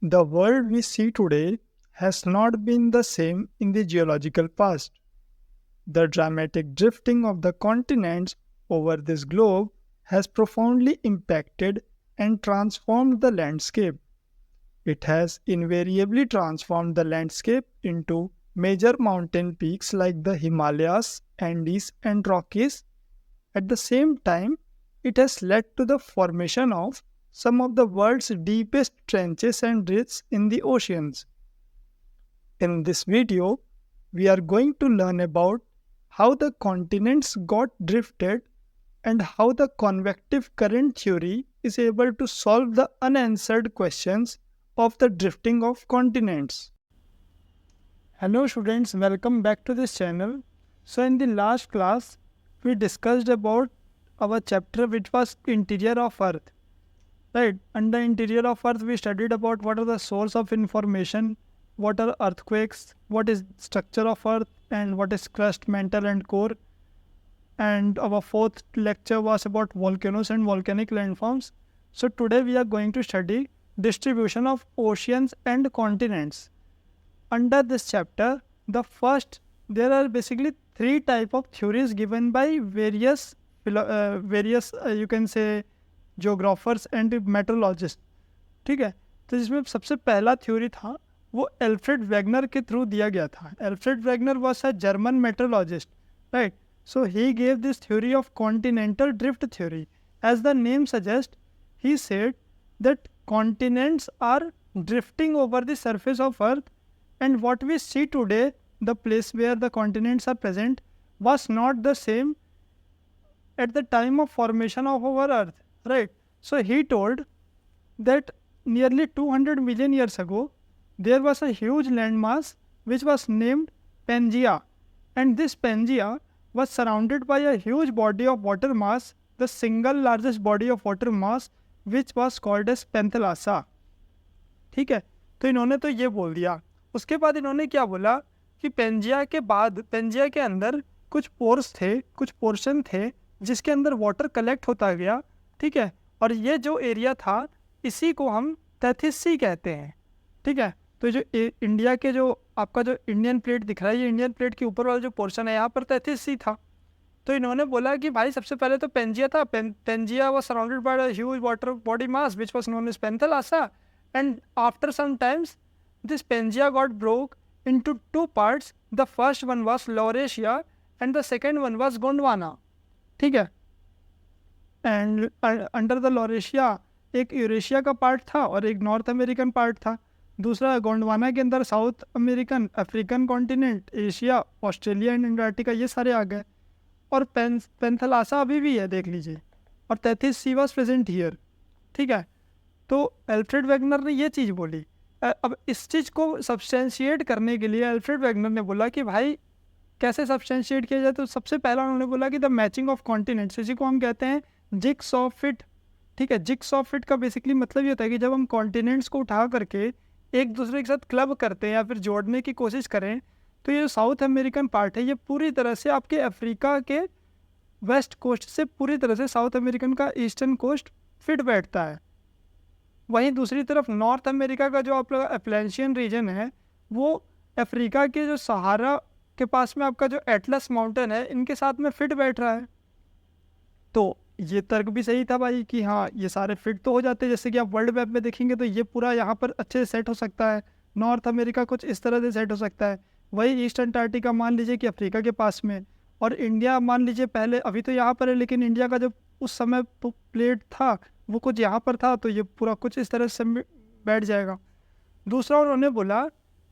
The world we see today has not been the same in the geological past. The dramatic drifting of the continents over this globe has profoundly impacted and transformed the landscape. It has invariably transformed the landscape into major mountain peaks like the Himalayas, Andes, and Rockies. At the same time, it has led to the formation of some of the world's deepest trenches and rifts in the oceans. In this video, we are going to learn about how the continents got drifted and how the convective current theory is able to solve the unanswered questions of the drifting of continents. Hello students, welcome back to this channel. So in the last class, we discussed about our chapter which was interior of earth. Right, under interior of earth we studied about what are the source of information, what are earthquakes, what is structure of earth, and what is crust, mantle and core. And our fourth lecture was about volcanoes and volcanic landforms. So today we are going to study distribution of oceans and continents. Under this chapter, there are basically three type of theories given by various you can say geographers and metrologist. ठीक है, तो जिसमें सबसे पहला theory था वो Alfred Wagner के through दिया गया था. Alfred Wegener was a German meteorologist, right. So he gave this theory of continental drift theory. As the name suggest, he said that continents are drifting over the surface of earth, and what we see today, the place where the continents are present, was not the same at the time of formation of our earth. Right. So he told that nearly 200 million years ago, there was a huge landmass which was named Pangaea, and this Pangaea was surrounded by a huge body of water mass, the single largest body of water mass, which was called as Panthalassa. ठीक है, तो इन्होंने तो ये बोल दिया. उसके बाद इन्होंने क्या बोला कि पेंजिया के बाद पेंजिया के अंदर कुछ पोर्स थे, कुछ पोर्शन थे जिसके अंदर वाटर कलेक्ट होता गया. ठीक है, और ये जो एरिया था इसी को हम तैथिस सी कहते हैं. ठीक है, तो जो इंडिया के जो आपका जो इंडियन प्लेट दिख रहा है, ये इंडियन प्लेट के ऊपर वाला जो पोर्शन है यहाँ पर तैथिस सी था. तो इन्होंने बोला कि भाई सबसे पहले तो पेंजिया था. Pangaea was surrounded by a huge water body mass which was known as Panthalassa, and after some times this Pangaea got broke into two parts. The first one was Laurasia and the second one was Gondwana. ठीक है, and under the Laurasia एक Eurasia का part था और एक north American part था. दूसरा गोंडवाना के अंदर south American, African continent, Asia, Australia and Antarctica ये सारे आ गए. और पेंथलासा अभी भी है, देख लीजिए. और तैथिस सी वाज प्रेजेंट हियर. ठीक है, तो एल्फ्रेड वैगनर ने ये चीज़ बोली. अब इस चीज़ को सब्सटेंशिएट करने के लिए एल्फ्रेड वैगनर ने बोला कि भाई कैसे सब्सटेंशिएट किया जाए. तो सबसे पहला उन्होंने बोला कि द मैचिंग ऑफ कॉन्टिनेंट्स, इसी को हम कहते हैं जिक्सॉ फिट. ठीक है, जिक्सॉ फिट का बेसिकली मतलब ये होता है कि जब हम कॉन्टिनेंट्स को उठा करके एक दूसरे के साथ क्लब करते हैं या फिर जोड़ने की कोशिश करें, तो ये जो साउथ अमेरिकन पार्ट है ये पूरी तरह से आपके अफ्रीका के वेस्ट कोस्ट से पूरी तरह से साउथ अमेरिकन का ईस्टर्न कोस्ट फिट बैठता है. वहीं दूसरी तरफ नॉर्थ अमेरिका का जो आपका एप्लेंशियन रीजन है वो अफ्रीका के जो सहारा के पास में आपका जो एटलस माउंटेन है इनके साथ में फिट बैठ रहा है. तो ये तर्क भी सही था भाई कि हाँ ये सारे फिट तो हो जाते हैं. जैसे कि आप वर्ल्ड मैप में देखेंगे तो ये पूरा यहाँ पर अच्छे से सेट हो सकता है. नॉर्थ अमेरिका कुछ इस तरह से सेट हो सकता है. वही ईस्ट अंटार्कटिका मान लीजिए कि अफ्रीका के पास में, और इंडिया मान लीजिए पहले, अभी तो यहाँ पर है लेकिन इंडिया का जब उस समय प्लेट था वो कुछ यहाँ पर था, तो ये पूरा कुछ इस तरह से बैठ जाएगा. दूसरा उन्होंने बोला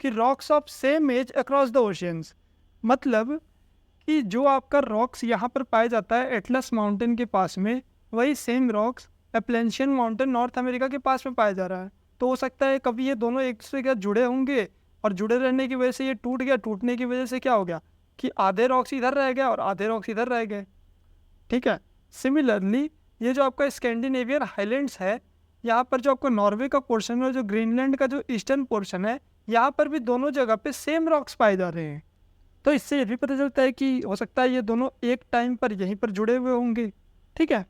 कि rocks of same age across the oceans, मतलब कि जो आपका रॉक्स यहाँ पर पाया जाता है एटलस माउंटेन के पास में, वही same rocks Appalachian mountain North America के पास में पाया जा रहा है. तो हो सकता है कभी ये दोनों एक दूसरे के साथ जुड़े होंगे और जुड़े रहने की वजह से ये टूट गया. टूटने की वजह से क्या हो गया कि आधे रॉक्स इधर रह गए और आधे रॉक्स इधर रह गए. ठीक है, सिमिलरली ये जो आपका स्कैंडिनेवियन हाईलैंड्स है, यहाँ पर जो आपका नॉर्वे का पोर्शन है और जो ग्रीनलैंड का जो ईस्टर्न पोर्शन है, यहाँ पर भी दोनों जगह पे सेम रॉक्स पाए जा रहे हैं. तो इससे ये भी पता चलता है कि हो सकता है ये दोनों एक टाइम पर यहीं पर जुड़े हुए होंगे. ठीक है,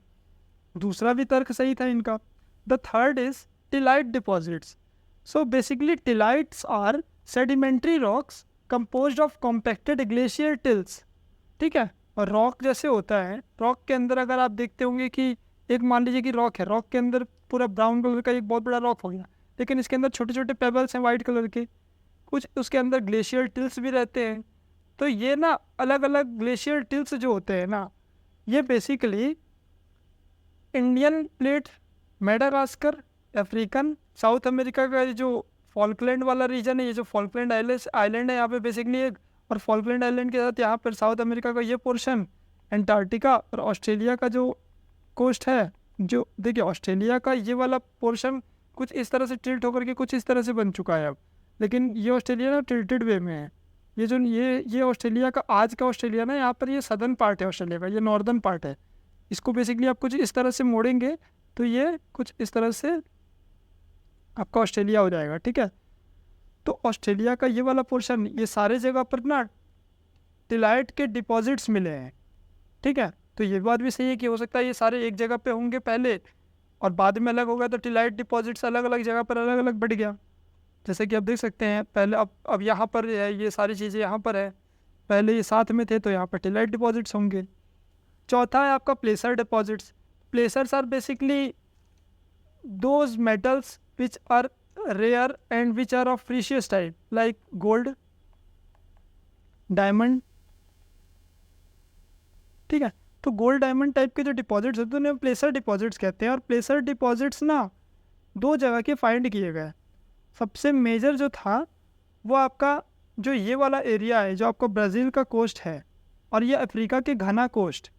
दूसरा भी तर्क सही था इनका. The third is tillite deposits. So basically tillites are sedimentary rocks composed of compacted glacier tills, ठीक है। और रॉक जैसे होता है, रॉक के अंदर अगर आप देखते होंगे कि एक मान लीजिए कि रॉक है, रॉक के अंदर पूरा ब्राउन कलर का एक बहुत बड़ा रॉक हो गया, लेकिन इसके अंदर छोटे छोटे पेबल्स हैं वाइट कलर के, कुछ उसके अंदर ग्लेशियर टिल्स भी रहते हैं। तो ये ना अलग अलग ग्लेशियर टिल्स जो होते हैं ना, ये basically Indian plate, Madagascar, African, south America का जो फॉल्कलैंड वाला रीजन है, ये जो फॉल्कलैंड आइलैंड है यहाँ पे बेसिकली एक, और फॉल्कलैंड आइलैंड के साथ यहाँ पर साउथ अमेरिका का ये पोर्शन, अंटार्कटिका और ऑस्ट्रेलिया का जो कोस्ट है, जो देखिए ऑस्ट्रेलिया का ये वाला पोर्शन कुछ इस तरह से टिल्ट होकर के कुछ इस तरह से बन चुका है अब, लेकिन ये ऑस्ट्रेलिया ना टिल्टेड वे में है। ये जो ये ऑस्ट्रेलिया का आज का ऑस्ट्रेलिया ना, यहाँ पर ये सदर्न पार्ट है ऑस्ट्रेलिया का, ये नॉर्दर्न पार्ट है। इसको बेसिकली आप कुछ इस तरह से मोड़ेंगे तो ये कुछ इस तरह से आपका ऑस्ट्रेलिया हो जाएगा, ठीक है। तो ऑस्ट्रेलिया का ये वाला पोर्शन, ये सारे जगह पर ना टिलाइट के डिपॉजिट्स मिले हैं, ठीक है। तो ये बात भी सही है कि हो सकता है ये सारे एक जगह पे होंगे पहले और बाद में अलग होगा, तो टिलाइट डिपॉजिट्स अलग अलग जगह पर अलग अलग बढ़ गया। जैसे कि आप देख सकते हैं पहले, अब यहाँ पर है, ये सारी चीज़ें यहाँ पर है, पहले ये साथ में थे तो यहाँ पर टिलाइट डिपॉजिट्स होंगे। चौथा है आपका placer deposits. Placers are basically those metals which are rare and which are of precious type like gold, diamond, ठीक है। तो गोल्ड डायमंड टाइप के जो डिपॉजिट्स होते हैं उन्हें प्लेसर डिपॉजिट्स कहते हैं। और प्लेसर डिपॉजिट्स ना दो जगह के फाइंड किए गए। सबसे मेजर जो था वो आपका जो ये वाला एरिया है, जो आपका ब्राज़ील का कोस्ट है और ये अफ्रीका के घना कोस्ट,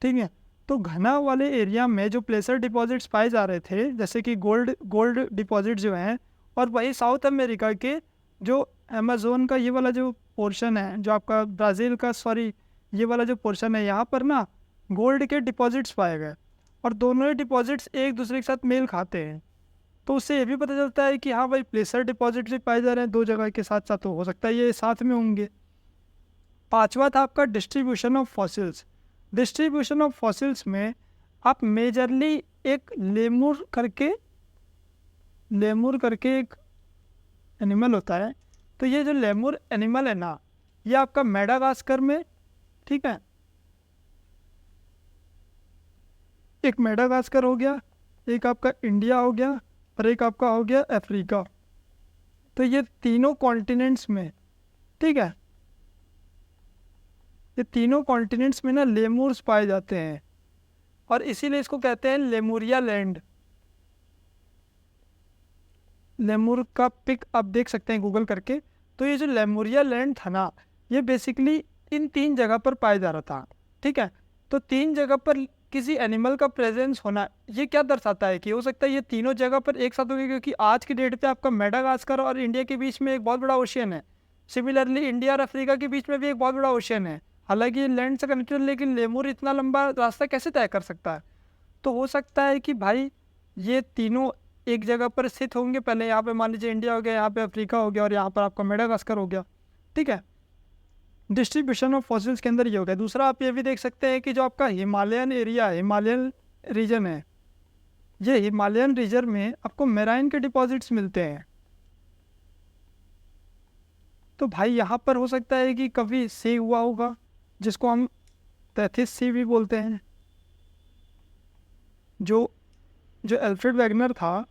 ठीक है। तो घना वाले एरिया में जो प्लेसर डिपॉजिट्स पाए जा रहे थे, जैसे कि गोल्ड डिपॉजिट जो हैं, और वही साउथ अमेरिका के जो अमेज़ोन का ये वाला जो पोर्शन है, जो आपका ब्राज़ील का ये वाला जो पोर्शन है, यहाँ पर ना गोल्ड के डिपॉजिट्स पाए गए और दोनों ही डिपॉजिट्स एक दूसरे के साथ मेल खाते हैं। तो उससे ये भी पता चलता है कि हाँ भाई प्लेसर डिपॉजिट भी पाए जा रहे हैं दो जगह के साथ साथ, तो हो सकता है ये साथ में होंगे। पांचवा था आपका distribution of fossils. Distribution of fossils में आप मेजरली एक लेमुर करके एक एनिमल होता है, तो ये जो लेमुर एनिमल है ना, ये आपका मेडागास्कर में, ठीक है, एक मेडागास्कर हो गया, एक आपका इंडिया हो गया और एक आपका हो गया अफ्रीका। तो ये तीनों कॉन्टिनेंट्स में, ठीक है, ये तीनों कॉन्टिनेंट्स में ना लेमूर्स पाए जाते हैं और इसीलिए इसको कहते हैं लेमुरिया लैंड। लेमुर का पिक आप देख सकते हैं गूगल करके। तो ये जो लेमुरिया लैंड था ना, ये बेसिकली इन तीन जगह पर पाया जा रहा था, ठीक है। तो तीन जगह पर किसी एनिमल का प्रेजेंस होना, ये क्या दर्शाता है कि हो सकता है ये तीनों जगह पर एक साथ होगी, क्योंकि आज की डेट पे आपका मेडागास्कर और इंडिया के बीच में एक बहुत बड़ा ओशियन है। सिमिलरली इंडिया और अफ्रीका के बीच में भी एक बहुत बड़ा ओशियन है, हालांकि ये लैंड से कनेक्टेड, लेकिन लेमुर इतना लंबा रास्ता कैसे तय कर सकता है। तो हो सकता है कि भाई ये तीनों एक जगह पर स्थित होंगे, पहले यहाँ पे मान लीजिए इंडिया हो गया, यहाँ पे अफ्रीका हो गया और यहाँ पर आपका मेडागास्कर हो गया, ठीक है। डिस्ट्रीब्यूशन ऑफ फॉसिल्स के अंदर ये हो गया। दूसरा आप ये भी देख सकते हैं कि जो आपका हिमालयन एरिया है, हिमालयन रीजन है, ये हिमालयन रीजन में आपको मेराइन के डिपॉजिट्स मिलते हैं। तो भाई यहाँ पर हो सकता है कि कभी सी हुआ होगा, जिसको हम तैथिस सी भी बोलते हैं। जो एल्फ्रेड वैगनर था,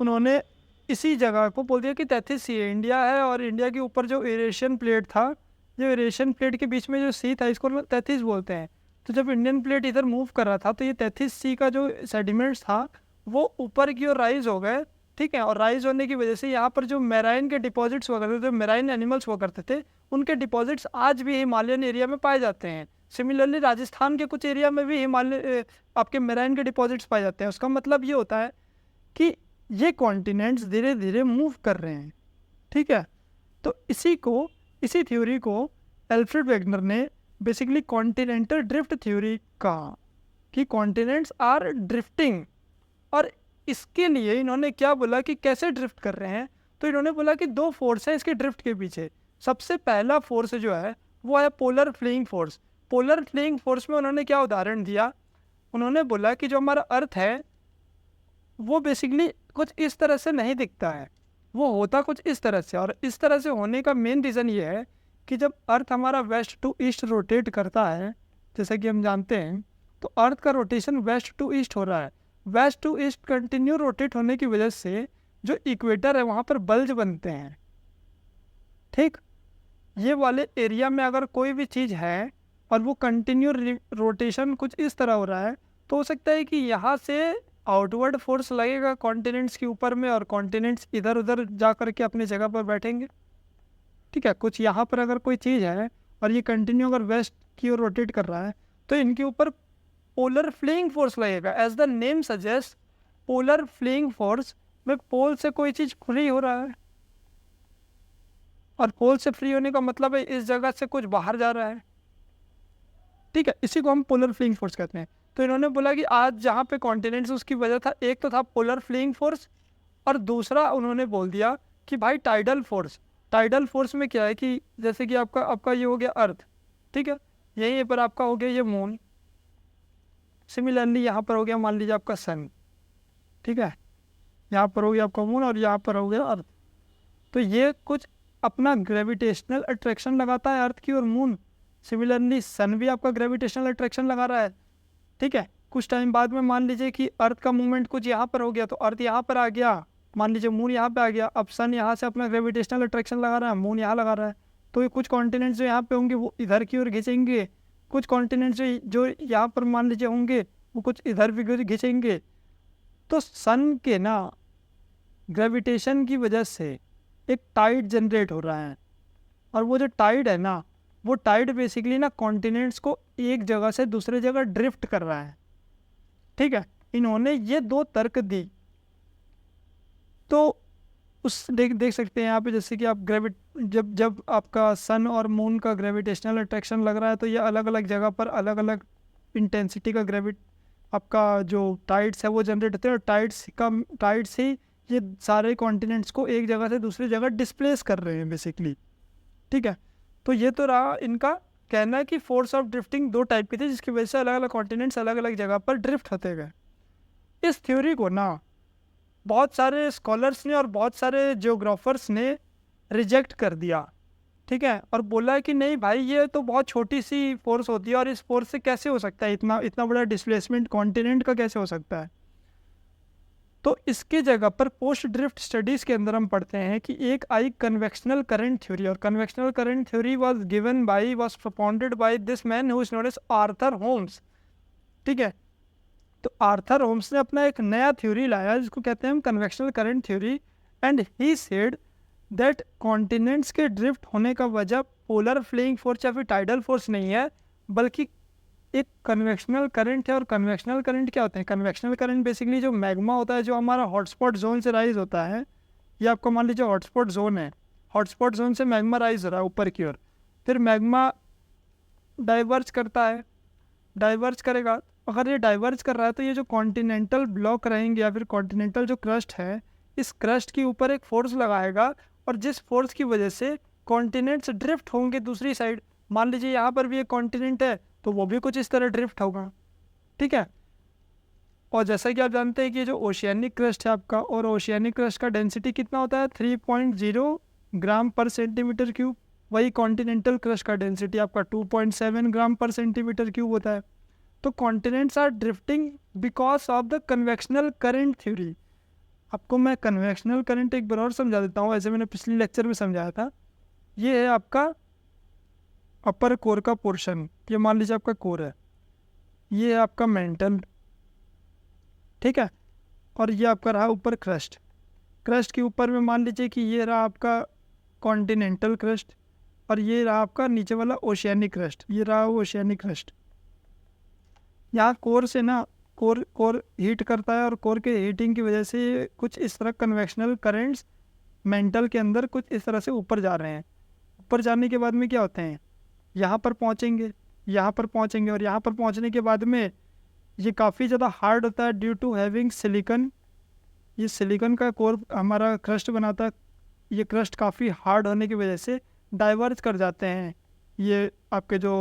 उन्होंने इसी जगह को बोल दिया कि तैथिस सी है, इंडिया है और इंडिया के ऊपर जो यूरेशियन प्लेट था, जो यूरेशियन प्लेट के बीच में जो सी था, इसको तैथिस बोलते हैं। तो जब इंडियन प्लेट इधर मूव कर रहा था तो ये तैथिस सी का जो सेडिमेंट्स था वो ऊपर की ओर राइज हो गए, ठीक है। और राइज होने की वजह से यहाँ पर जो मेराइन के डिपॉजिट्स हुआ करते थे, जो मेराइन एनिमल्स हुआ करते थे, उनके डिपॉजिट्स आज भी हिमालयन एरिया में पाए जाते हैं। सिमिलरली राजस्थान के कुछ एरिया में भी हिमालय आपके मेराइन के डिपॉजिट्स पाए जाते हैं। उसका मतलब ये होता है कि ये कॉन्टिनेंट्स धीरे धीरे मूव कर रहे हैं, ठीक है। तो इसी थ्योरी को एल्फ्रेड वैगनर ने बेसिकली कॉन्टिनेंटल ड्रिफ्ट थ्योरी कहा कि कॉन्टिनेंट्स आर ड्रिफ्टिंग। और इसके लिए इन्होंने क्या बोला कि कैसे ड्रिफ्ट कर रहे हैं, तो इन्होंने बोला कि दो फोर्स है इसके ड्रिफ्ट के पीछे। सबसे पहला फोर्स जो है वो है polar fleeing force. Polar fleeing force में उन्होंने क्या उदाहरण दिया, उन्होंने बोला कि जो हमारा अर्थ है वो बेसिकली कुछ इस तरह से नहीं दिखता है, वो होता कुछ इस तरह से, और इस तरह से होने का मेन रीज़न ये है कि जब अर्थ हमारा वेस्ट टू ईस्ट रोटेट करता है, जैसा कि हम जानते हैं, तो अर्थ का रोटेशन वेस्ट टू ईस्ट हो रहा है। West to east continue rotate होने की वजह से जो इक्वेटर है वहाँ पर बल्ज बनते हैं। ठीक, ये वाले एरिया में अगर कोई भी चीज़ है और वो कंटिन्यू रोटेशन कुछ इस तरह हो रहा है, तो हो सकता है कि यहाँ से आउटवर्ड फोर्स लगेगा कॉन्टिनेंट्स के ऊपर में, और कॉन्टिनेंट्स इधर उधर जा कर के अपनी जगह पर बैठेंगे। ठीक है, कुछ यहाँ पर अगर कोई चीज़ है और ये कंटिन्यू अगर वेस्ट की ओर रोटेट कर रहा है, तो इनके ऊपर पोलर फ्लेइंग फोर्स लगेगा। As the name suggest, polar fleeing force में पोल से कोई चीज़ फ्री हो रहा है, और पोल से फ्री होने का मतलब है इस जगह से कुछ बाहर जा रहा है। ठीक है, इसी को हम पोलर फ्लेइंग फोर्स कहते हैं। तो इन्होंने बोला कि आज जहाँ पे कॉन्टिनेंट्स, उसकी वजह था, एक तो था पोलर फ्लेइंग फोर्स, और दूसरा उन्होंने बोल दिया कि भाई टाइडल फोर्स। टाइडल फोर्स में क्या है कि जैसे कि आपका आपका ये हो गया अर्थ, ठीक है, यहीं पर आपका हो गया ये मून, सिमिलरली यहाँ पर हो गया मान लीजिए आपका सन, ठीक है, यहाँ पर हो गया आपका मून और यहाँ पर हो गया अर्थ। तो ये कुछ अपना ग्रेविटेशनल अट्रैक्शन लगाता है अर्थ की और मून, सिमिलरली सन भी आपका ग्रेविटेशनल अट्रैक्शन लगा रहा है। ठीक है, कुछ टाइम बाद में मान लीजिए कि अर्थ का मूवमेंट कुछ यहाँ पर हो गया, तो अर्थ यहाँ पर आ गया, मान लीजिए मून यहाँ पे आ गया, अब सन यहाँ से अपना ग्रेविटेशनल अट्रैक्शन लगा रहा है, मून यहाँ लगा रहा है, तो ये कुछ कॉन्टिनेंट्स जो यहाँ पे होंगे वो इधर की ओर खींचेंगे, कुछ कॉन्टिनेंट्स जो यहाँ पर मान लीजिए होंगे वो कुछ इधर भी खींचेंगे। तो सन के ना ग्रेविटेशन की वजह से एक टाइड जनरेट हो रहा है, और वो जो टाइड है ना, वो टाइड बेसिकली ना कॉन्टिनेंट्स को एक जगह से दूसरे जगह ड्रिफ्ट कर रहा है। ठीक है, इन्होंने ये दो तर्क दी। तो उस देख सकते हैं यहाँ पे, जैसे कि आप जब जब आपका सन और मून का ग्रेविटेशनल अट्रैक्शन लग रहा है, तो ये अलग अलग जगह पर अलग अलग इंटेंसिटी का आपका जो टाइड्स है वो जनरेट होते हैं, और टाइड्स ही ये सारे कॉन्टिनेंट्स को एक जगह से दूसरी जगह डिस्प्लेस कर रहे हैं बेसिकली। ठीक है, तो ये तो रहा इनका कहना है कि फोर्स ऑफ ड्रिफ्टिंग दो टाइप की थी, जिसकी वजह से अलग अलग कॉन्टिनेंट्स अलग अलग जगह पर ड्रिफ्ट होते गए। इस थ्योरी को ना बहुत सारे स्कॉलर्स ने और बहुत सारे जियोग्राफर्स ने रिजेक्ट कर दिया। ठीक है, और बोला कि नहीं भाई, ये तो बहुत छोटी सी फोर्स होती है, और इस फोर्स से कैसे हो सकता है, इतना इतना बड़ा डिस्प्लेसमेंट कॉन्टिनेंट का कैसे हो सकता है। तो इसके जगह पर पोस्ट ड्रिफ्ट स्टडीज़ के अंदर हम पढ़ते हैं कि एक आई कन्वेक्शनल करंट थ्योरी, और convectional current theory was propounded by this man who is known as Arthur Holmes. ठीक है, तो आर्थर होम्स ने अपना एक नया थ्योरी लाया जिसको कहते हैं हम convectional current theory, and he said that continents के ड्रिफ्ट होने का वजह पोलर फ्लेइंग फोर्स या फिर टाइडल फोर्स नहीं है, बल्कि एक कन्वेक्शनल करंट है। और कन्वेक्शनल करंट क्या होते हैं? कन्वेक्शनल करंट बेसिकली जो मैग्मा होता है, जो हमारा हॉटस्पॉट जोन से राइज होता है, ये आपको मान लीजिए हॉटस्पॉट जोन है, हॉटस्पॉट जोन से मैग्मा राइज हो रहा है ऊपर की ओर, फिर मैग्मा डाइवर्ज करता है, डाइवर्ज करेगा। अगर ये डाइवर्ज कर रहा है तो ये जो कॉन्टिनेंटल ब्लॉक रहेंगे या फिर कॉन्टिनेंटल जो क्रस्ट है, इस क्रस्ट के ऊपर एक फोर्स लगाएगा, और जिस फोर्स की वजह से कॉन्टिनेंट्स ड्रिफ्ट होंगे दूसरी साइड। मान लीजिए यहाँ पर भी एक कॉन्टिनेंट है, तो वो भी कुछ इस तरह ड्रिफ्ट होगा। ठीक है, और जैसा कि आप जानते हैं कि जो ओशियानिक क्रस्ट है आपका, और ओशियानिक क्रस्ट का डेंसिटी कितना होता है? 3.0 ग्राम पर सेंटीमीटर क्यूब। वही कॉन्टिनेंटल क्रस्ट का डेंसिटी आपका 2.7 ग्राम पर सेंटीमीटर क्यूब होता है। तो continents are drifting because of the convectional current theory. आपको मैं कन्वेक्शनल करंट एक बार और समझा देता हूँ, ऐसे मैंने पिछले लेक्चर में समझाया था। ये है आपका अपर कोर का पोर्शन, ये मान लीजिए आपका कोर है, ये है आपका मेंटल, ठीक है, और ये आपका रहा ऊपर क्रस्ट। क्रस्ट के ऊपर में मान लीजिए कि ये रहा आपका कॉन्टिनेंटल क्रस्ट, और ये रहा आपका नीचे वाला ओशियानिक क्रस्ट, ये रहा ओशियानिक क्रस्ट। यहाँ कोर से ना कोर हीट करता है, और कोर के हीटिंग की वजह से कुछ इस तरह कन्वेक्शनल करेंट्स मेंटल के अंदर कुछ इस तरह से ऊपर जा रहे हैं। ऊपर जाने के बाद में क्या होते हैं? यहाँ पर पहुँचेंगे, यहाँ पर पहुँचेंगे, और यहाँ पर पहुँचने के बाद में ये काफ़ी ज़्यादा हार्ड होता है ड्यू टू हैविंग सिलिकन। ये सिलिकन का कोर हमारा क्रस्ट बनाता है। ये क्रस्ट काफ़ी हार्ड होने की वजह से डाइवर्ज कर जाते हैं ये आपके जो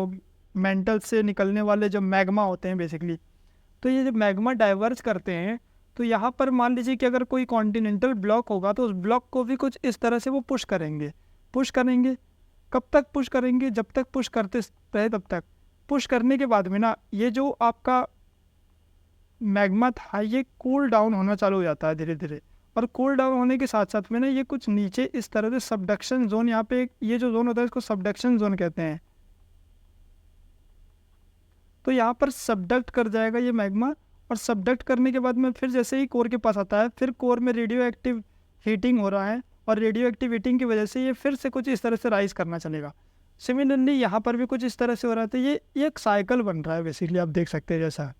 मेंटल से निकलने वाले जो मैग्मा होते हैं बेसिकली। तो ये जब मैग्मा डाइवर्ज करते हैं, तो तो यहाँ पर मान लीजिए कि अगर कोई कॉन्टिनेंटल ब्लॉक होगा तो उस ब्लॉक को भी कुछ इस तरह से वो पुश करेंगे। कब तक पुश करेंगे? जब तक पुश करते रहे तब तक। पुश करने के बाद में ना ये जो आपका मैग्मा था ये कूल डाउन होना चालू हो जाता है धीरे धीरे, और कूल डाउन होने के साथ साथ में ना ये कुछ नीचे इस तरह से सबडक्शन जोन, यहाँ पे ये जो जोन होता है इसको सबडक्शन जोन कहते हैं। तो यहाँ पर सबडक्ट कर जाएगा ये मैग्मा, और सबडक्ट करने के बाद में फिर जैसे ही कोर के पास आता है, फिर कोर में रेडियो एक्टिव हीटिंग हो रहा है, और रेडियो एक्टिव हीटिंग की वजह से ये फिर से कुछ इस तरह से राइज करना चलेगा। सिमिलरली यहाँ पर भी कुछ इस तरह से हो रहा है। तो ये एक साइकिल बन रहा है बेसिकली, आप देख सकते हैं जैसा,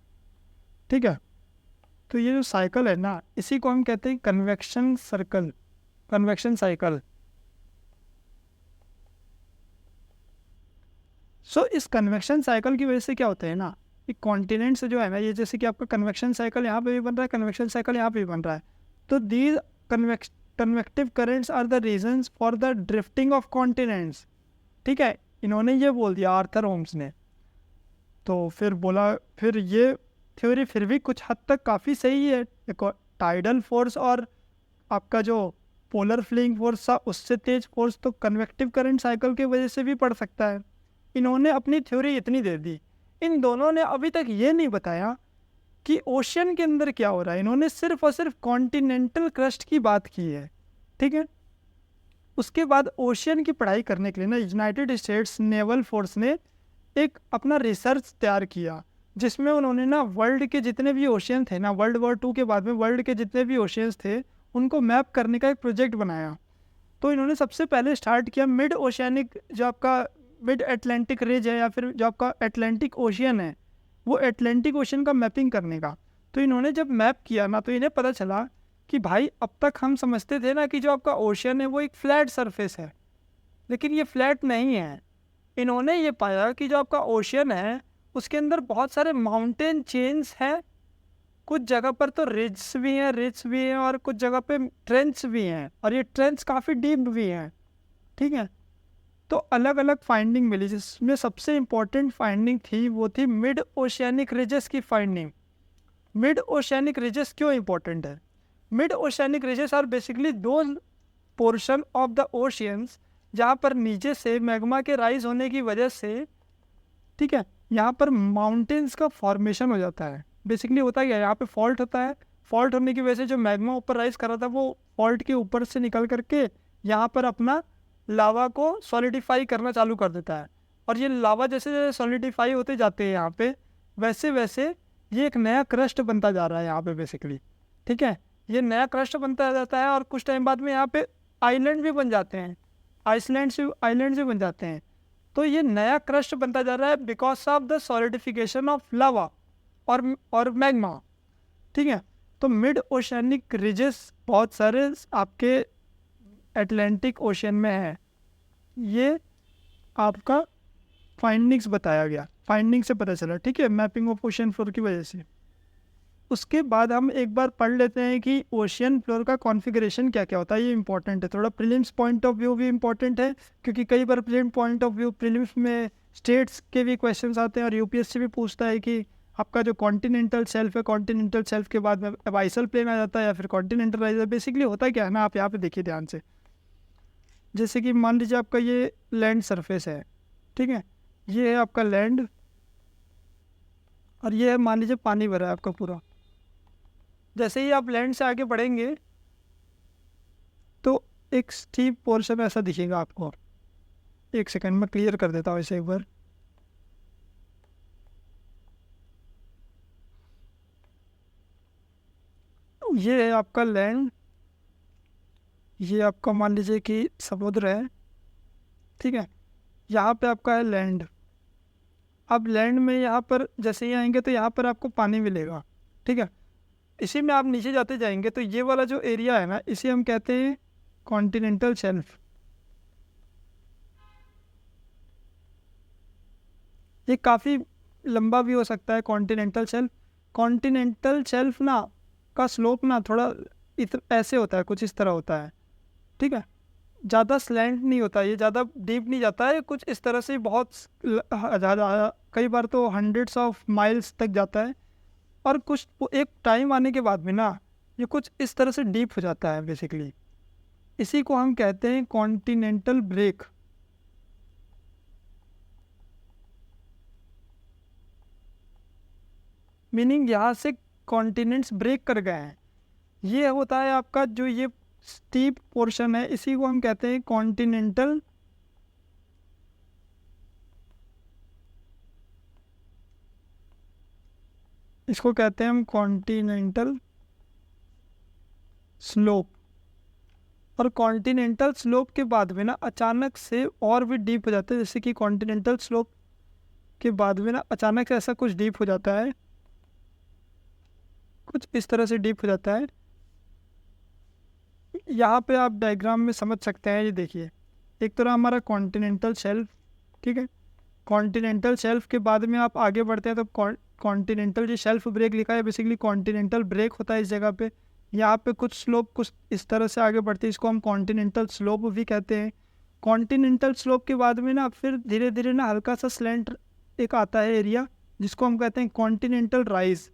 ठीक है। तो ये जो साइकिल है ना, इसी को हम कहते हैं कन्वेक्शन साइकिल। सो इस कन्वेक्शन साइकिल की वजह से क्या होता है ना, कि कॉन्टिनेंट्स जो है ना, ये जैसे कि आपका कन्वेक्शन साइकिल यहाँ पे भी बन रहा है, कन्वेक्शन साइकिल यहाँ पे भी बन रहा है। तो these convective currents are the reasons for the drifting of continents, ठीक है। इन्होंने ये बोल दिया आर्थर होम्स ने। तो फिर बोला, फिर ये थ्योरी फिर भी कुछ हद तक काफ़ी सही है। देखो टाइडल फोर्स और आपका जो पोलर फ्लिंग फोर्स था उससे तेज फोर्स तो कन्वेक्टिव करंट साइकिल की वजह से भी पड़ सकता है। इन्होंने अपनी थ्योरी इतनी दे दी। इन दोनों ने अभी तक ये नहीं बताया कि ओशियन के अंदर क्या हो रहा है। इन्होंने सिर्फ और सिर्फ कॉन्टिनेंटल क्रस्ट की बात की है, ठीक है। उसके बाद ओशियन की पढ़ाई करने के लिए ना यूनाइटेड स्टेट्स नेवल फोर्स ने एक अपना रिसर्च तैयार किया, जिसमें उन्होंने ना वर्ल्ड के जितने भी ओशियन थे ना, वर्ल्ड वॉर 2 के बाद में वर्ल्ड के जितने भी ओशियंस थे उनको मैप करने का एक प्रोजेक्ट बनाया। तो इन्होंने सबसे पहले स्टार्ट किया मिड ओशियानिक, जो आपका मिड एटलांटिक रिज है, या फिर जो आपका एटलांटिक ओशियन है, वो एटलांटिक ओशियन का मैपिंग करने का। तो इन्होंने जब मैप किया ना, तो इन्हें पता चला कि भाई अब तक हम समझते थे ना कि जो आपका ओशियन है वो एक फ्लैट सरफेस है, लेकिन ये फ्लैट नहीं है। इन्होंने ये पाया कि जो आपका ओशियन है उसके अंदर बहुत सारे माउंटेन चेन्स हैं, कुछ जगह पर तो रिज्स भी हैं, और कुछ जगह पे ट्रेंच भी हैं, और ये ट्रेंच काफ़ी डीप भी हैं, ठीक है। तो अलग अलग फाइंडिंग मिली, जिसमें सबसे इम्पोर्टेंट फाइंडिंग थी वो थी मिड ओशियानिक रिजेस की फाइंडिंग। मिड ओशियानिक रिजेस क्यों इम्पोर्टेंट है? Mid oceanic ridges are basically दो पोर्शन ऑफ द ओशियंस जहाँ पर नीचे से मैग्मा के राइज होने की वजह से, ठीक है, यहाँ पर माउंटेन्स का फॉर्मेशन हो जाता है। बेसिकली होता क्या है, यहाँ पे फॉल्ट होता है, फॉल्ट होने की वजह से जो मैग्मा ऊपर राइज कर रहा था वो फॉल्ट के ऊपर से निकल करके यहाँ पर अपना लावा को सॉलिडिफाई करना चालू कर देता है, और ये लावा जैसे जैसे सॉलिडिफाई होते जाते हैं यहाँ पे, वैसे वैसे ये एक नया क्रस्ट बनता जा रहा है यहाँ पे बेसिकली, ठीक है। ये नया क्रस्ट बनता जाता है, और कुछ टाइम बाद में यहाँ पे आइलैंड भी बन जाते हैं, आइलैंड्स भी बन जाते हैं। तो ये नया क्रस्ट बनता जा रहा है because of the solidification of lava और मैग्मा, ठीक है। तो मिड ओशियानिक रिजेस बहुत सारे आपके एटलांटिक ओशियन में है। ये आपका फाइंडिंग्स बताया गया, फाइंडिंग से पता चला, ठीक है, मैपिंग ऑफ ओशियन फ्लोर की वजह से। उसके बाद हम एक बार पढ़ लेते हैं कि ओशियन फ्लोर का कॉन्फ़िगरेशन क्या क्या होता है। ये इंपॉर्टेंट है, थोड़ा प्रीलिम्स पॉइंट ऑफ व्यू भी इंपॉर्टेंट है, क्योंकि कई बार प्रीलिम्स में स्टेट्स के भी क्वेश्चंस आते हैं, और यूपीएससी भी पूछता है कि आपका जो कॉन्टिनेंटल शेल्फ है, कॉन्टिनेंटल शेल्फ के बाद में अबाइसल प्लेन आ जाता है या फिर कॉन्टिनेंटल राइज। बेसिकली होता क्या है ना, आप यहाँ पे देखिए ध्यान से, जैसे कि मान लीजिए आपका ये लैंड सरफेस है, ठीक है, ये है आपका लैंड, और ये है मान लीजिए पानी भरा है आपका पूरा। जैसे ही आप लैंड से आगे बढ़ेंगे तो एक स्टीप पोर्शन ऐसा दिखेगा आपको। एक सेकंड में क्लियर कर देता हूँ इसे एक बार। ये है आपका लैंड, ये आपका मान लीजिए कि समुद्र है, ठीक है। यहाँ पे आपका है लैंड। अब लैंड में यहाँ पर जैसे ही आएंगे तो यहाँ पर आपको पानी मिलेगा, ठीक है। इसी में आप नीचे जाते जाएंगे तो ये वाला जो एरिया है ना, इसे हम कहते हैं कॉन्टिनेंटल शेल्फ। ये काफ़ी लंबा भी हो सकता है कॉन्टिनेंटल शेल्फ। कॉन्टिनेंटल शेल्फ ना का स्लोप ना थोड़ा ऐसे होता है, कुछ इस तरह होता है, ठीक है। ज़्यादा स्लैंट नहीं होता, ये ज़्यादा डीप नहीं जाता है, कुछ इस तरह से बहुत ज़्यादा, कई बार तो हंड्रेड्स ऑफ माइल्स तक जाता है। और कुछ एक टाइम आने के बाद में ना ये कुछ इस तरह से डीप हो जाता है बेसिकली। इसी को हम कहते हैं कॉन्टिनेंटल ब्रेक। मीनिंग यहाँ से कॉन्टिनेंट्स ब्रेक कर गए हैं। ये होता है आपका जो ये स्टीप पोर्शन है, इसी को हम कहते हैं कॉन्टिनेंटल इसको कहते हैं हम कॉन्टिनेंटल स्लोप। और कॉन्टिनेंटल स्लोप के बाद में ना अचानक से और भी डीप हो जाता है, जैसे कि कॉन्टिनेंटल स्लोप के बाद में ना अचानक से ऐसा कुछ डीप हो जाता है, कुछ इस तरह से डीप हो जाता है। यहाँ पे आप डायग्राम में समझ सकते हैं, ये देखिए एक तरह हमारा कॉन्टिनेंटल शेल्फ, ठीक है। कॉन्टिनेंटल शेल्फ के बाद में आप आगे बढ़ते हैं तो कॉन्टिनेंटल जो शेल्फ ब्रेक लिखा है बेसिकली कॉन्टिनेंटल ब्रेक होता है इस जगह पे। यहाँ पे कुछ स्लोप कुछ इस तरह से आगे बढ़ते हैं, इसको हम कॉन्टिनेंटल स्लोप भी कहते हैं। कॉन्टिनेंटल स्लोप के बाद में ना फिर धीरे धीरे ना हल्का सा स्लैंट एक आता है एरिया, जिसको हम कहते हैं कॉन्टिनेंटल राइज।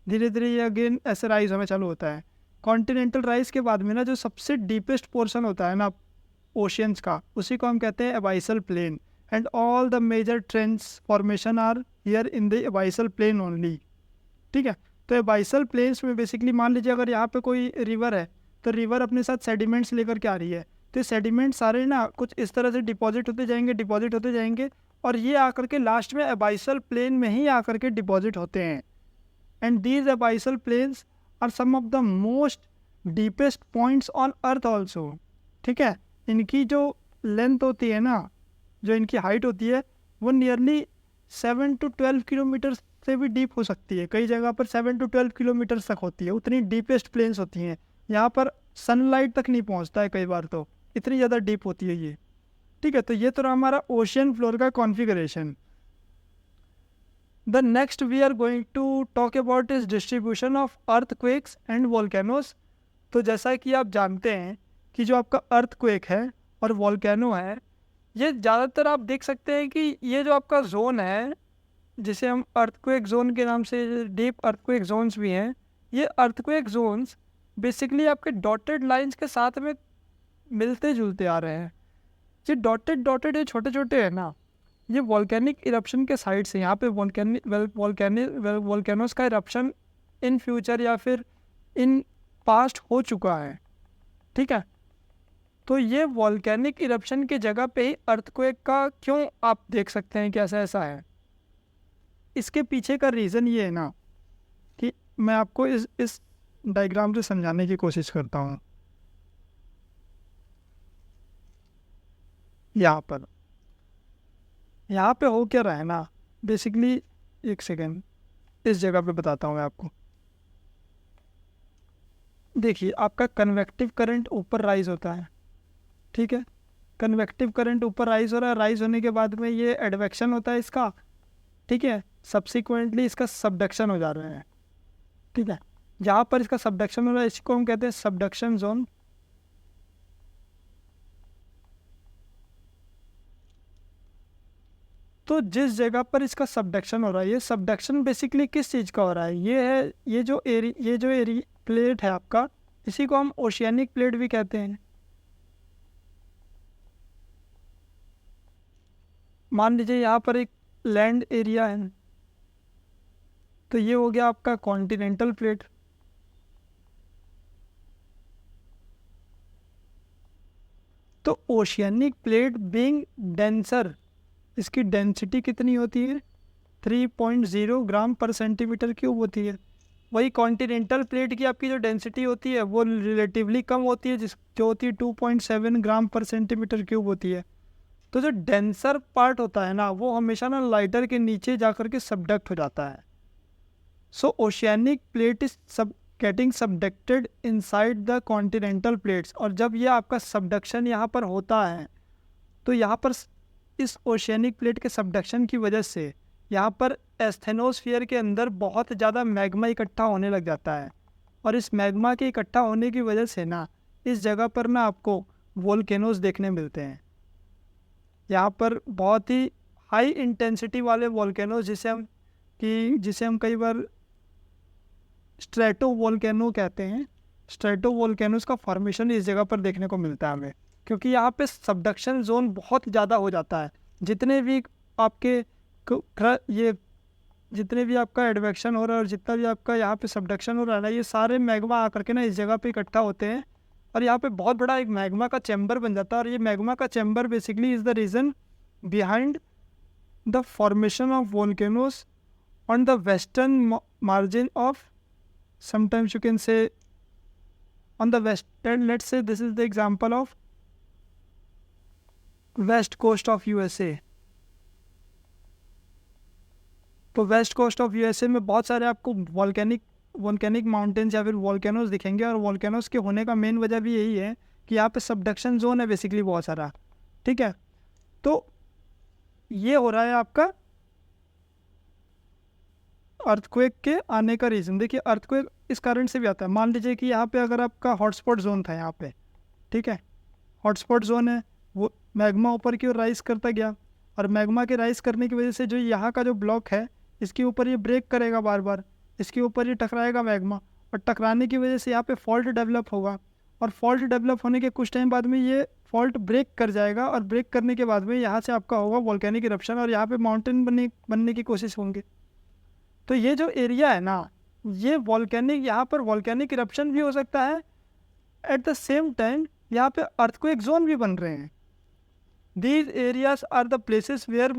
धीरे धीरे ये अगेन ऐसे राइज होना चालू होता है। कॉन्टिनेंटल राइज के बाद में ना जो सबसे डीपेस्ट पोर्शन होता है ना ओशियंस का, उसी को हम कहते हैं abyssal plain. And all the major trends formation are here in the abyssal plain only, ठीक है। तो एबाइसल प्लेन्स में बेसिकली मान लीजिए अगर यहाँ पे कोई रिवर है तो रिवर अपने साथ सेडिमेंट्स लेकर के आ रही है, तो सेडिमेंट सारे ना कुछ इस तरह से डिपॉजिट होते जाएंगे और ये आकर के लास्ट में एबाइसल प्लेन में ही आकर के डिपॉजिट होते हैं। And these abyssal plains are some of the most deepest points on earth also, ठीक है। इनकी जो लेंथ होती है ना, जो इनकी हाइट होती है वो नियरली 7 to 12 किलोमीटर से भी डीप हो सकती है। कई जगह पर 7 to 12 किलोमीटर तक होती है, उतनी डीपेस्ट प्लेन्स होती हैं। यहाँ पर सनलाइट तक नहीं पहुँचता है कई बार, तो इतनी ज़्यादा डीप होती है ये, ठीक है। तो ये तो रहा हमारा ओशियन फ्लोर का configuration. The next we are going to talk about is distribution of earthquakes and volcanoes. तो जैसा कि आप जानते हैं कि जो आपका अर्थक्वेक है और वॉल्केनो है, ये ज़्यादातर आप देख सकते हैं कि ये जो आपका जोन है जिसे हम अर्थक्वेक जोन के नाम से, डीप अर्थक्वेक जोन्स भी हैं, ये अर्थक्वेक जोन्स बेसिकली आपके डॉटेड लाइंस के साथ में मिलते जुलते आ रहे हैं। ये डॉटेड ये छोटे छोटे हैं ना, ये वॉल्केनिक इरप्शन के साइड से, यहाँ पे वॉल्केनोस का इरप्शन इन फ्यूचर या फिर इन पास्ट हो चुका है, ठीक है। तो ये वॉल्केनिक इरप्शन की जगह पे ही अर्थक्वेक का क्यों आप देख सकते हैं कि ऐसा है। इसके पीछे का रीज़न ये है ना कि मैं आपको इस डायग्राम से समझाने की कोशिश करता हूँ। यहाँ पे हो क्या रहा है ना, बेसिकली एक सेकेंड इस जगह पे बताता हूँ मैं आपको। देखिए आपका कन्वेक्टिव करंट ऊपर राइज होता है, ठीक है। कन्वेक्टिव करंट ऊपर राइज हो रहा है, राइज होने के बाद में ये एडवेक्शन होता है इसका, ठीक है। सब्सिक्वेंटली इसका सबडक्शन हो जा रहा है, ठीक है। जहाँ पर इसका सबडक्शन हो रहा है इसको हम कहते हैं सबडक्शन जोन। तो जिस जगह पर इसका सबडक्शन हो रहा है, ये सबडक्शन बेसिकली किस चीज़ का हो रहा है, ये है ये जो एरी प्लेट है आपका, इसी को हम ओशियानिक प्लेट भी कहते हैं। मान लीजिए यहाँ पर एक लैंड एरिया है, तो ये हो गया आपका कॉन्टिनेंटल प्लेट। तो ओशियानिक प्लेट बीइंग डेंसर, इसकी डेंसिटी कितनी होती है 3.0 ग्राम पर सेंटीमीटर क्यूब होती है। वही कॉन्टिनेंटल प्लेट की आपकी जो डेंसिटी होती है वो रिलेटिवली कम होती है, जो होती है 2.7 ग्राम पर सेंटीमीटर क्यूब होती है। तो जो डेंसर पार्ट होता है ना वो हमेशा ना लाइटर के नीचे जा कर के सबडक्ट हो जाता है। So oceanic plate is getting subducted inside the continental plates. और जब ये आपका सबडक्शन यहाँ पर होता है तो यहाँ पर इस ओशियानिक प्लेट के सबडक्शन की वजह से यहाँ पर एस्थेनोस्फीयर के अंदर बहुत ज़्यादा मैग्मा इकट्ठा होने लग जाता है। और इस मैग्मा के इकट्ठा होने की वजह से ना इस जगह पर ना आपको वोल्केनोज देखने मिलते हैं। यहाँ पर बहुत ही हाई इंटेंसिटी वाले वोल्केनोज जिसे हम कई बार स्ट्रेटो वोल्केनो कहते हैं। स्ट्रेटो वोल्केनोस का फॉर्मेशन इस जगह पर देखने को मिलता है हमें, क्योंकि यहाँ पे सबडक्शन जोन बहुत ज़्यादा हो जाता है। जितने भी आपके ये जितने भी आपका एडवेक्शन हो रहा है और जितना भी आपका यहाँ पे सबडक्शन हो रहा है ना, ये सारे मैग्मा आकर के ना इस जगह पे इकट्ठा होते हैं और यहाँ पे बहुत बड़ा एक मैग्मा का चैम्बर बन जाता है। और ये मैग्मा का chamber basically is the reason behind the formation of volcanoes on the western margin of, sometimes you can say on the western, let's say this is the example of west coast of USA। तो west coast of USA में बहुत सारे आपको volcanic mountains या फिर volcanoes दिखेंगे। और volcanoes के होने का मेन वजह भी यही है कि यहाँ पे सबडक्शन जोन है बेसिकली बहुत सारा, ठीक है। तो ये हो रहा है आपका अर्थक्वेक के आने का रीज़न। देखिए अर्थक्वेक इस कारण से भी आता है, मान लीजिए कि यहाँ पे अगर आपका हॉटस्पॉट जोन था यहाँ पे, ठीक है, हॉटस्पॉट जोन है, वो मैग्मा ऊपर की ओर राइज करता गया और मैग्मा के राइज करने की वजह से जो यहाँ का जो ब्लॉक है इसके ऊपर ये ब्रेक करेगा, बार बार इसके ऊपर ये टकराएगा मैग्मा, और टकराने की वजह से यहाँ पे फॉल्ट डेवलप होगा। और फॉल्ट डेवलप होने के कुछ टाइम बाद में ये फॉल्ट ब्रेक कर जाएगा और ब्रेक करने के बाद में यहाँ से आपका होगा वॉल्केनिक इरप्शन और यहाँ पे माउंटेन बनने की कोशिश होंगे। तो ये जो एरिया है ना, ये वॉल्केनिक, यहाँ पर वॉल्केनिक इरप्शन भी हो सकता है, एट द सेम टाइम यहाँ पे अर्थक्वेक जोन भी बन रहे हैं। These areas are the places where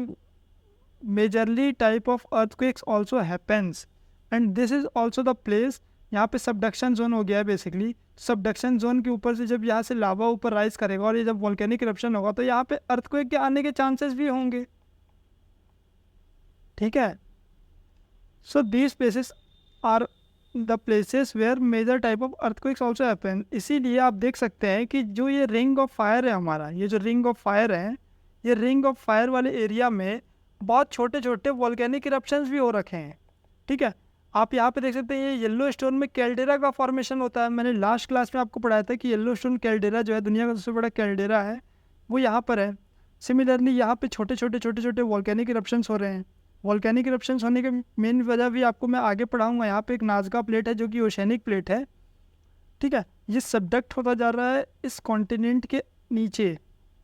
majorly type of earthquakes also happens, and this is also the place, यहाँ पे सबडक्शन जोन हो गया है बेसिकली। सबडक्शन जोन के ऊपर से जब यहाँ से लावा ऊपर राइज करेगा और ये जब वॉल्केनिक इरप्शन होगा तो यहाँ पे अर्थक्वेक के आने के चांसेस भी होंगे, ठीक है। So these places are the places where major type of earthquakes also happen. इसीलिए आप देख सकते हैं कि जो ये रिंग ऑफ फायर है हमारा, ये जो रिंग ऑफ फायर है, ये रिंग ऑफ फायर वाले एरिया में बहुत छोटे छोटे वॉल्केनिक इरप्शंस भी हो रखे हैं, ठीक है। आप यहाँ पे देख सकते हैं ये येलो स्टोन में कैल्डेरा का फॉर्मेशन होता है। मैंने लास्ट क्लास में आपको पढ़ाया था कि येलो स्टोन कैल्डेरा जो है दुनिया का सबसे बड़ा कैल्डेरा है, वो यहाँ पर है। सिमिलरली यहाँ पे छोटे छोटे वॉल्केनिक इरप्शंस हो रहे हैं। वॉल्केनिक इरप्शंस होने के मेन वजह भी आपको मैं आगे पढ़ाऊंगा। यहाँ पे एक नाज़का प्लेट है जो कि ओशेनिक प्लेट है, ठीक है। ये सबडक्ट होता जा रहा है इस कॉन्टिनेंट के नीचे,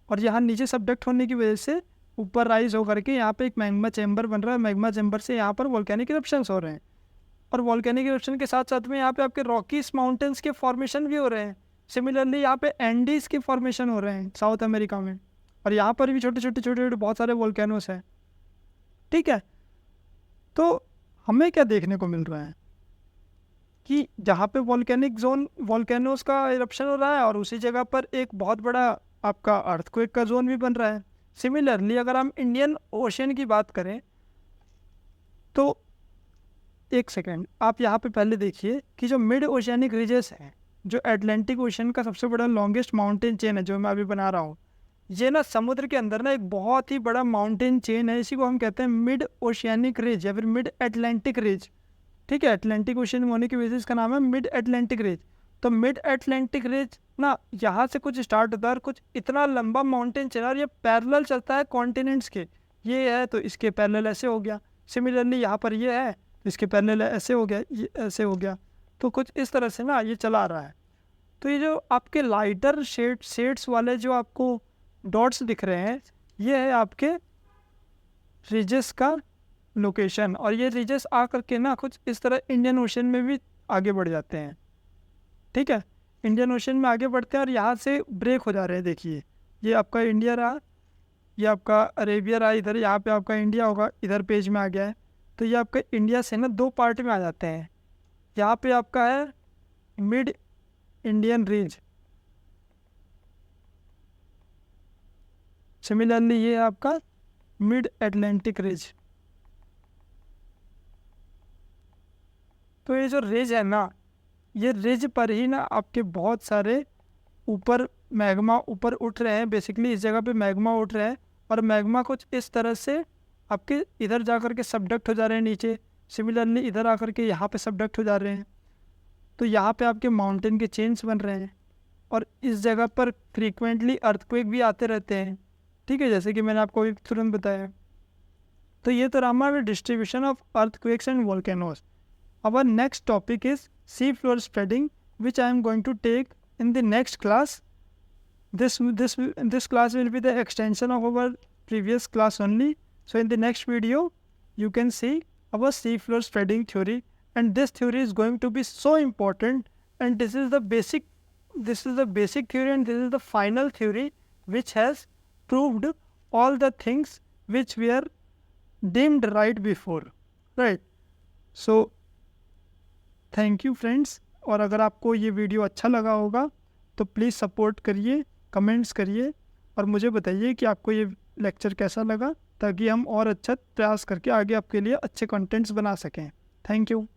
और यहाँ नीचे सबडक्ट होने की वजह से ऊपर राइज होकर के यहाँ पे एक मैग्मा चैम्बर बन रहा है। मैग्मा चैम्बर से यहाँ पर वॉल्केनिक इरप्शंस हो रहे हैं, और वॉल्केनिक इरप्शन के साथ साथ में यहाँ पे आपके रॉकीज माउंटेन्स के फॉर्मेशन भी हो रहे हैं। सिमिलरली यहाँ पे एंडीज के फॉर्मेशन हो रहे हैं साउथ अमेरिका में, और यहाँ पर भी छोटे छोटे बहुत सारे वॉल्केनोस हैं, ठीक है। तो हमें क्या देखने को मिल रहा है कि जहाँ पे वॉल्केनिक जोन, वॉल्केनोस का इरप्शन हो रहा है और उसी जगह पर एक बहुत बड़ा आपका अर्थक्वेक का जोन भी बन रहा है। सिमिलरली अगर हम इंडियन ओशन की बात करें तो एक सेकेंड आप यहाँ पे पहले देखिए कि जो मिड ओशियानिक रीजेस हैं, जो एटलांटिक ओशन का सबसे बड़ा लॉन्गेस्ट माउंटेन चेन है जो मैं अभी बना रहा हूँ, ये ना समुद्र के अंदर ना एक बहुत ही बड़ा माउंटेन चेन है। इसी को हम कहते हैं मिड ओशियानिक रिज या फिर मिड एटलांटिक रिज, ठीक है। एटलांटिक ओशन होने की वजह से इसका नाम है मिड एटलांटिक रिज। तो मिड एटलांटिक रिज ना यहाँ से कुछ स्टार्ट होता है और कुछ इतना लंबा माउंटेन चेन, और ये पैरेलल चलता है कॉन्टिनेंट्स के। ये है तो इसके पैरेलल ऐसे हो गया, सिमिलरली यहाँ पर ये है तो इसके पैरेलल ऐसे हो गया, ये ऐसे हो गया। तो कुछ इस तरह से ना ये चला रहा है। तो ये जो आपके लाइटर शेड्स वाले जो आपको डॉट्स दिख रहे हैं, ये है आपके रिजेस का लोकेशन, और ये रिजेस आकर के ना कुछ इस तरह इंडियन ओशन में भी आगे बढ़ जाते हैं, ठीक है। इंडियन ओशन में आगे बढ़ते हैं और यहाँ से ब्रेक हो जा रहे हैं। देखिए ये आपका इंडिया रहा, ये आपका अरेबिया रहा, इधर यहाँ पे आपका इंडिया होगा, इधर पेज में आ गया है। तो ये आपका इंडिया से ना दो पार्ट में आ जाते हैं। यहाँ पे आपका है मिड इंडियन रीज, सिमिलरली ये है आपका मिड एटलांटिक रिज। तो ये जो रिज है ना, ये रिज पर ही ना आपके बहुत सारे ऊपर मैग्मा ऊपर उठ रहे हैं। बेसिकली इस जगह पे मैग्मा उठ रहे हैं और मैग्मा कुछ इस तरह से आपके इधर जा कर के सबडक्ट हो जा रहे हैं नीचे। सिमिलरली इधर आकर के यहाँ पे सबडक्ट हो जा रहे हैं। तो यहाँ पे आपके माउंटेन के चेन्स बन रहे हैं और इस जगह पर फ्रीक्वेंटली अर्थक्वेक भी आते रहते हैं, ठीक है, जैसे कि मैंने आपको अभी तुरंत बताया। तो ये तो रहा हमारा distribution of earthquakes and volcanoes. our next topic is seafloor spreading, which I am going to take in the next class. This class will be the extension of our previous class only. So in the next video, you can see our seafloor spreading theory, and this theory is going to be so important. And this is the basic theory, and this is the final theory which has proved all the things which were deemed right before, right? So thank you friends. और अगर आपको ये video अच्छा लगा होगा तो please support करिए, comments करिए और मुझे बताइए कि आपको ये लेक्चर कैसा लगा, ताकि हम और अच्छा प्रयास करके आगे आपके लिए अच्छे कंटेंट्स बना सकें। Thank you.